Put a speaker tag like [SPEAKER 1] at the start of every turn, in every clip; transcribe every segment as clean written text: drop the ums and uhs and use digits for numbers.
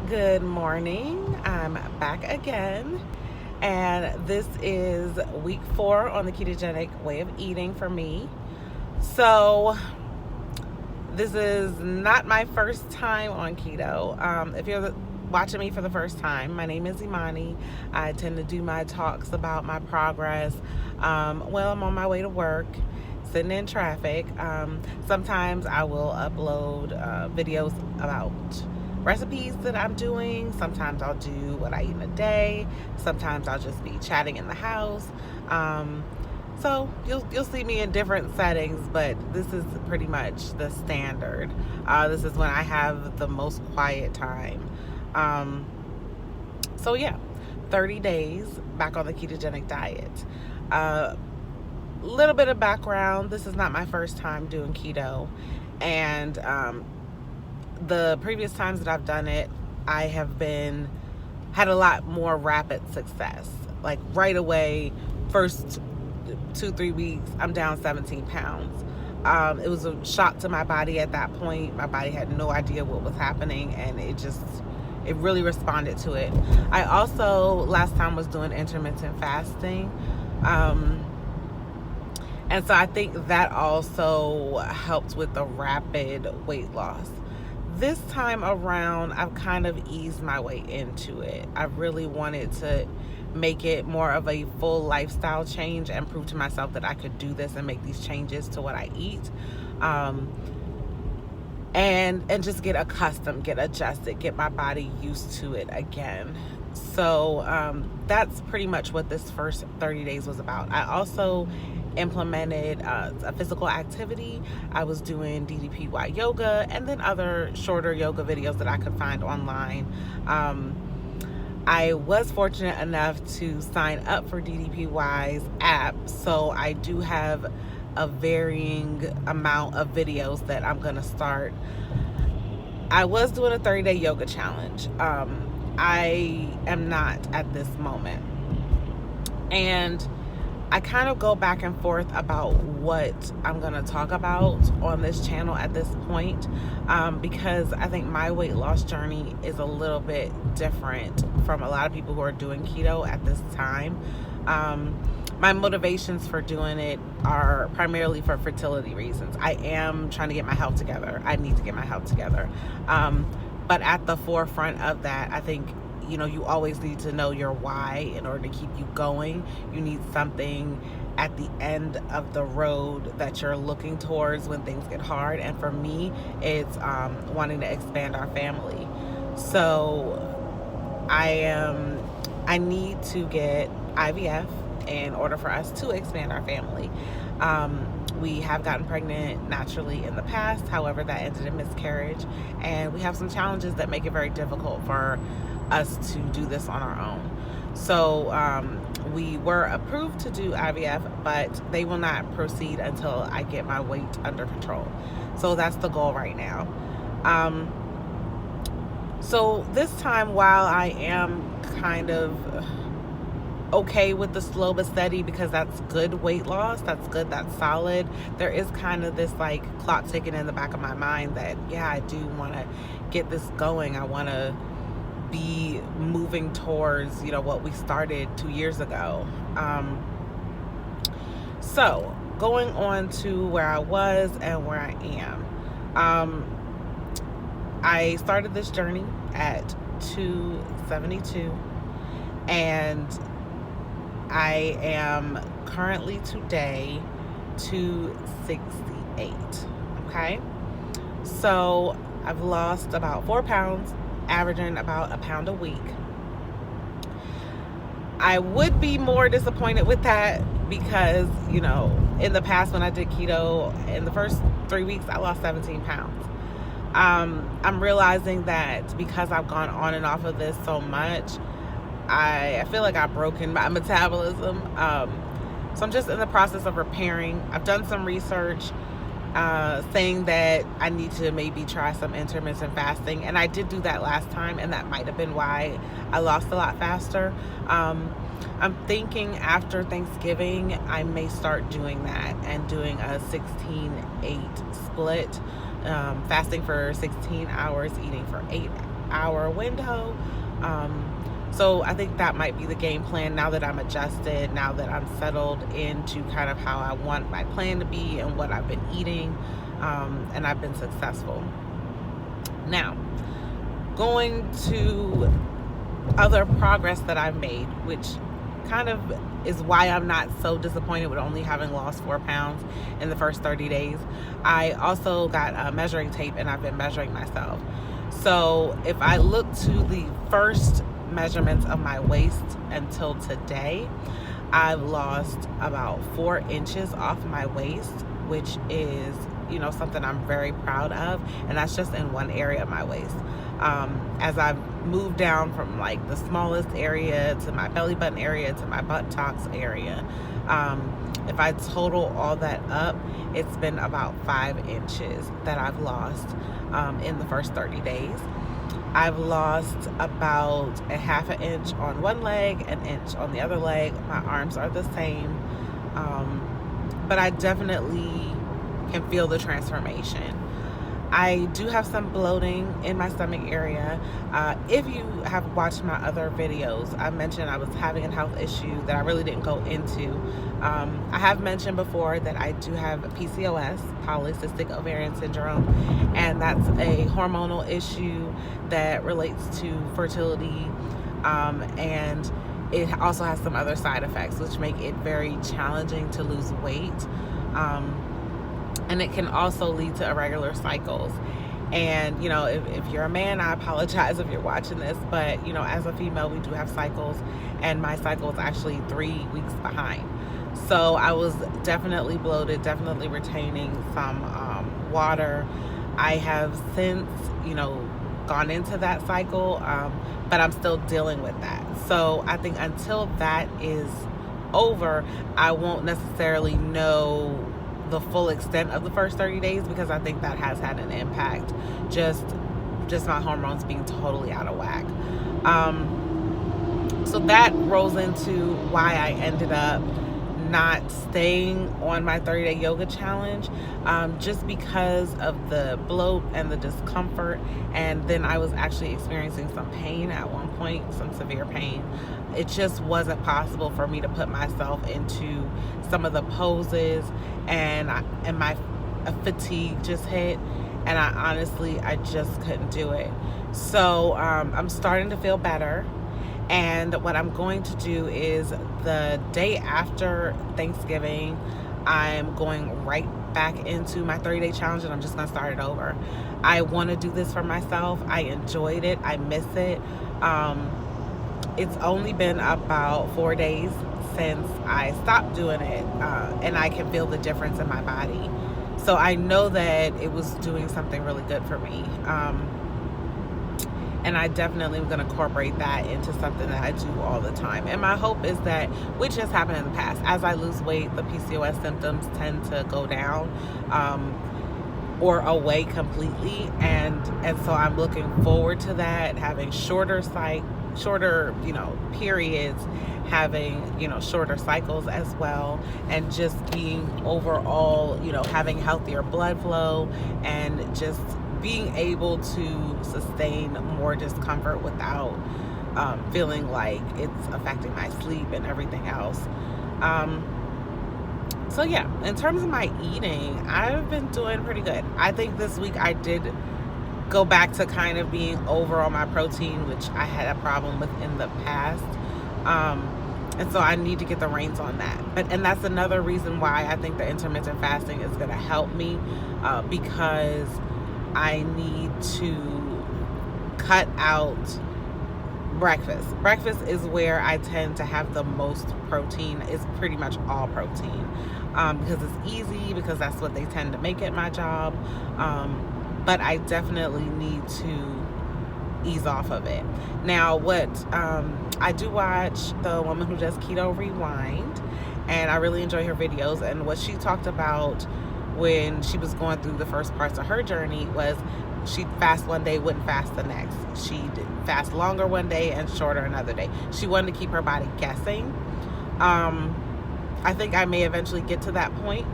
[SPEAKER 1] Good morning. I'm back again, and this is week 4 on the ketogenic way of eating for me. So, this is not my first time on keto. If you're watching me for the first time, my name is Imani. I tend to do my talks about my progress while I'm on my way to work, sitting in traffic. Sometimes I will upload videos about recipes that I'm doing. Sometimes I'll do what I eat in a day. Sometimes I'll just be chatting in the house. So you'll see me in different settings, but this is pretty much the standard. This is when I have the most quiet time. Um, so yeah, 30 days back on the ketogenic diet. Little bit of background. This is not my first time doing keto, and the previous times that I've done it, I have had a lot more rapid success. Like right away, first 2-3 weeks, I'm down 17 pounds. It was a shock to my body at that point. My body had no idea what was happening, and it really responded to it. I also last time was doing intermittent fasting. And so I think that also helped with the rapid weight loss. This time around, I've kind of eased my way into it. I really wanted to make it more of a full lifestyle change and prove to myself that I could do this and make these changes to what I eat. And just get accustomed, get adjusted, get my body used to it again. So that's pretty much what this first 30 days was about. I also implemented a physical activity. I was doing DDPY yoga and then other shorter yoga videos that I could find online. I was fortunate enough to sign up for DDPY's app, so I do have a varying amount of videos that I'm gonna start. I was doing a 30-day yoga challenge. I am not at this moment. And I kind of go back and forth about what I'm going to talk about on this channel at this point, because I think my weight loss journey is a little bit different from a lot of people who are doing keto at this time. My motivations for doing it are primarily for fertility reasons. I am trying to get my health together. I need to get my health together. But at the forefront of that, I think, you always need to know your why in order to keep you going. You need something at the end of the road that you're looking towards when things get hard. And for me, it's wanting to expand our family. So I need to get IVF in order for us to expand our family. We have gotten pregnant naturally in the past, however, that ended in miscarriage, and we have some challenges that make it very difficult for us to do this on our own. So we were approved to do IVF, but they will not proceed until I get my weight under control. So that's the goal right now. So this time, while I am kind of okay with the slow but steady, because that's good weight loss, that's good, that's solid, there is kind of this like clock ticking in the back of my mind that, yeah, I do want to get this going. I want to be moving towards, what we started 2 years ago. So going on to where I was and where I am. I started this journey at 272, and I am currently today 268. Okay, so I've lost about 4 pounds, averaging about a pound a week. I would be more disappointed with that because, in the past when I did keto, in the first 3 weeks, I lost 17 pounds. I'm realizing that because I've gone on and off of this so much, I feel like I've broken my metabolism. So I'm just in the process of repairing. I've done some research saying that I need to maybe try some intermittent fasting. And I did do that last time, and that might have been why I lost a lot faster. I'm thinking after Thanksgiving, I may start doing that and doing a 16-8 split, fasting for 16 hours, eating for 8 hour window. So I think that might be the game plan now that I'm adjusted, now that I'm settled into kind of how I want my plan to be and what I've been eating, and I've been successful. Now, going to other progress that I've made, which kind of is why I'm not so disappointed with only having lost 4 pounds in the first 30 days. I also got a measuring tape and I've been measuring myself. So if I look to the first measurements of my waist until today, I've lost about 4 inches off my waist, which is, you know, something I'm very proud of, and that's just in one area of my waist. As I've moved down from like the smallest area to my belly button area to my buttocks area, if I total all that up, it's been about 5 inches that I've lost in the first 30 days. I've lost about a half an inch on one leg, an inch on the other leg. My arms are the same, but I definitely can feel the transformation. I do have some bloating in my stomach area. If you have watched my other videos, I mentioned I was having a health issue that I really didn't go into. I have mentioned before that I do have PCOS, polycystic ovarian syndrome, and that's a hormonal issue that relates to fertility, and it also has some other side effects which make it very challenging to lose weight. And it can also lead to irregular cycles. And, you know, if you're a man, I apologize if you're watching this, but, you know, as a female, we do have cycles, and my cycle is actually 3 weeks behind. So I was definitely bloated, definitely retaining some water. I have since, you know, gone into that cycle, but I'm still dealing with that. So I think until that is over, I won't necessarily know the full extent of the first 30 days, because I think that has had an impact, just my hormones being totally out of whack. So that rolls into why I ended up not staying on my 30-day yoga challenge, just because of the bloat and the discomfort. And then I was actually experiencing some pain at one point, some severe pain. It just wasn't possible for me to put myself into some of the poses, and my fatigue just hit, and I just couldn't do it. So I'm starting to feel better. And what I'm going to do is the day after Thanksgiving, I'm going right back into my 30-day challenge, and I'm just going to start it over. I want to do this for myself. I enjoyed it. I miss it. It's only been about 4 days since I stopped doing it, and I can feel the difference in my body. So I know that it was doing something really good for me. And I definitely am going to incorporate that into something that I do all the time. And my hope is that, which has happened in the past, as I lose weight, the PCOS symptoms tend to go down or away completely. And so I'm looking forward to that, having shorter, you know, periods, having, you know, shorter cycles as well, and just being overall, you know, having healthier blood flow, and just being able to sustain more discomfort without feeling like it's affecting my sleep and everything else. So yeah, in terms of my eating, I've been doing pretty good. I think this week I did go back to kind of being over on my protein, which I had a problem with in the past. And so I need to get the reins on that. And that's another reason why I think the intermittent fasting is going to help me, because I need to cut out breakfast. Breakfast is where I tend to have the most protein. It's pretty much all protein, because it's easy, because that's what they tend to make at my job. But I definitely need to ease off of it. Now, what I do watch the woman who does Keto Rewind, and I really enjoy her videos. And what she talked about when she was going through the first parts of her journey was she'd fast one day, wouldn't fast the next. She'd fast longer one day and shorter another day. She wanted to keep her body guessing. I think I may eventually get to that point,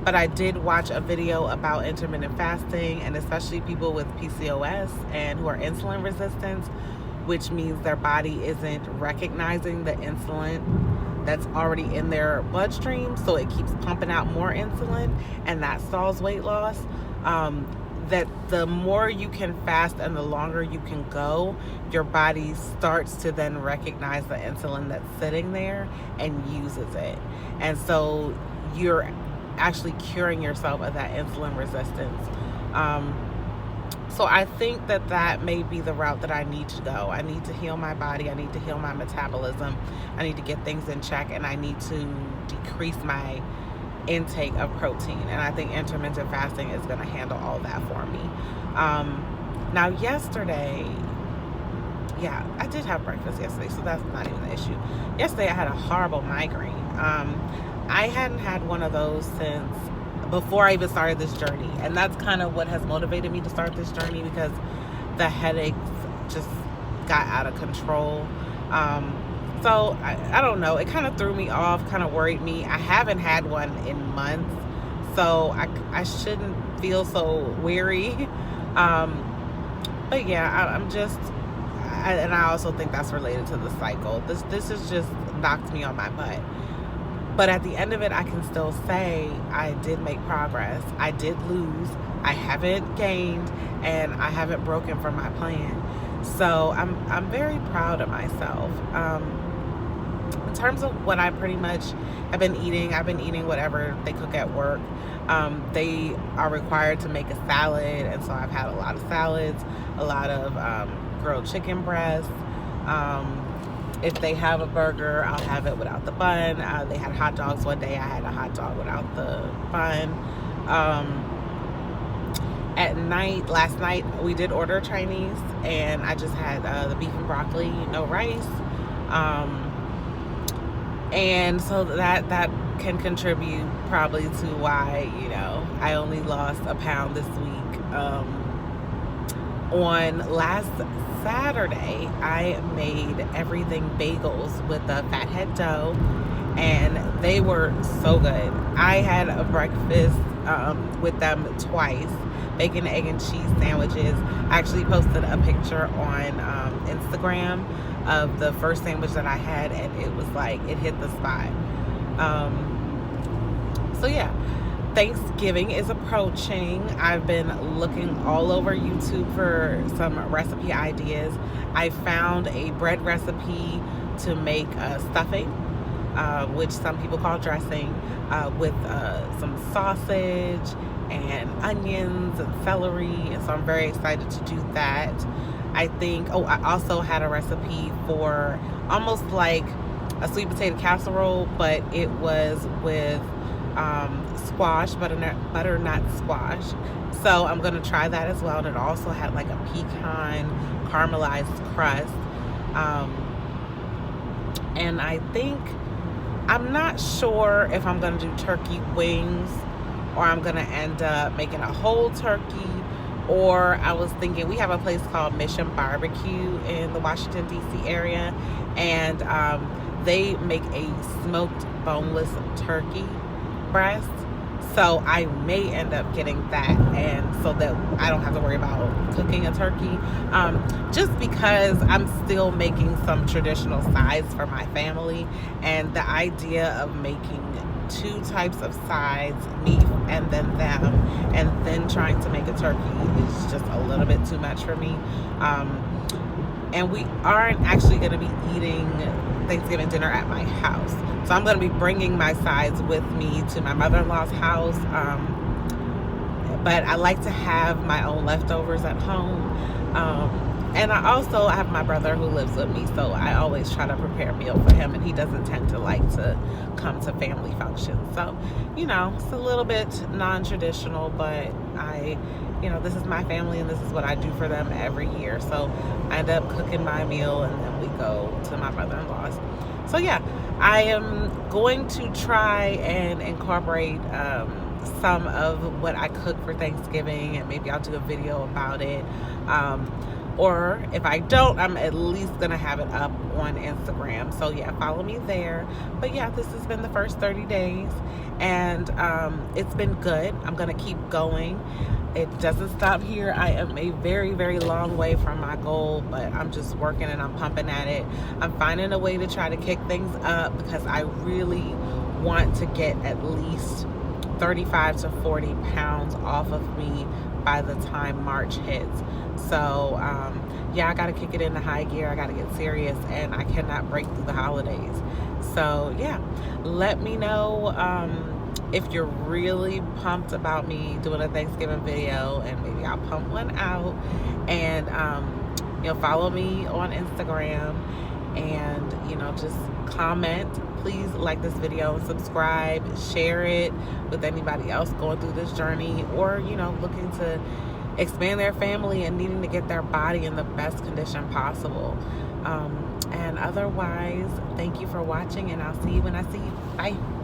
[SPEAKER 1] But I did watch a video about intermittent fasting, and especially people with PCOS and who are insulin resistant, which means their body isn't recognizing the insulin that's already in their bloodstream, so it keeps pumping out more insulin, and that stalls weight loss. That the more you can fast and the longer you can go, your body starts to then recognize the insulin that's sitting there and uses it. And so you're actually curing yourself of that insulin resistance. So I think that may be the route that I need to go. I need to heal my body. I need to heal my metabolism. I need to get things in check, and I need to decrease my intake of protein. And I think intermittent fasting is going to handle all that for me. Now yesterday, I did have breakfast yesterday, so that's not even the issue. Yesterday I had a horrible migraine. I hadn't had one of those since before I even started this journey, and that's kind of what has motivated me to start this journey, because the headaches just got out of control. So I don't know, it kind of threw me off, kind of worried me. I haven't had one in months, so I shouldn't feel so weary. But yeah, I'm just, and I also think that's related to the cycle. This has just knocked me on my butt. But at the end of it, I can still say I did make progress. I did lose. I haven't gained, and I haven't broken from my plan. So I'm very proud of myself. In terms of what I pretty much have been eating, I've been eating whatever they cook at work. They are required to make a salad, and so I've had a lot of salads, a lot of grilled chicken breasts. If they have a burger, I'll have it without the bun. They had hot dogs one day. I had a hot dog without the bun. Last night, we did order Chinese, and I just had the beef and broccoli, no rice. And so that can contribute probably to why, I only lost a pound this week. On last Saturday, I made everything bagels with the fathead dough, and they were so good. I had a breakfast with them twice, bacon, egg, and cheese sandwiches. I actually posted a picture on Instagram of the first sandwich that I had, and it was like, it hit the spot. So yeah, Thanksgiving is approaching. I've been looking all over YouTube for some recipe ideas. I found a bread recipe to make stuffing, which some people call dressing, with some sausage and onions and celery, and so I'm very excited to do that. I think, I also had a recipe for almost like a sweet potato casserole, but it was with squash, butternut squash. So I'm going to try that as well. And it also had like a pecan caramelized crust. And I think, I'm not sure if I'm going to do turkey wings, or I'm going to end up making a whole turkey. Or I was thinking, we have a place called Mission Barbecue in the Washington, D.C. area, and they make a smoked boneless turkey breast. So I may end up getting that, and so that I don't have to worry about cooking a turkey, just because I'm still making some traditional sides for my family, and the idea of making 2 types of sides, meat and then them, and then trying to make a turkey is just a little bit too much for me. And we aren't actually going to be eating Thanksgiving dinner at my house, so I'm going to be bringing my sides with me to my mother-in-law's house, but I like to have my own leftovers at home. And I also have my brother who lives with me, so I always try to prepare a meal for him, and he doesn't tend to like to come to family functions. So, it's a little bit non-traditional, but this is my family, and this is what I do for them every year. So I end up cooking my meal, and then we go to my mother-in-law's. So yeah, I am going to try and incorporate some of what I cook for Thanksgiving, and maybe I'll do a video about it. or if I don't, I'm at least gonna have it up on Instagram. So yeah, follow me there. But yeah, this has been the first 30 days, and it's been good. I'm gonna keep going. It doesn't stop here. I am a very, very long way from my goal, but I'm just working and I'm pumping at it. I'm finding a way to try to kick things up because I really want to get at least 35 to 40 pounds off of me by the time March hits. So yeah, I gotta kick it into high gear. I gotta get serious, and I cannot break through the holidays. So yeah, let me know if you're really pumped about me doing a Thanksgiving video, and maybe I'll pump one out. And follow me on Instagram, and just comment. Please like this video and subscribe, share it with anybody else going through this journey, or looking to expand their family and needing to get their body in the best condition possible. And otherwise, thank you for watching, and I'll see you when I see you. Bye.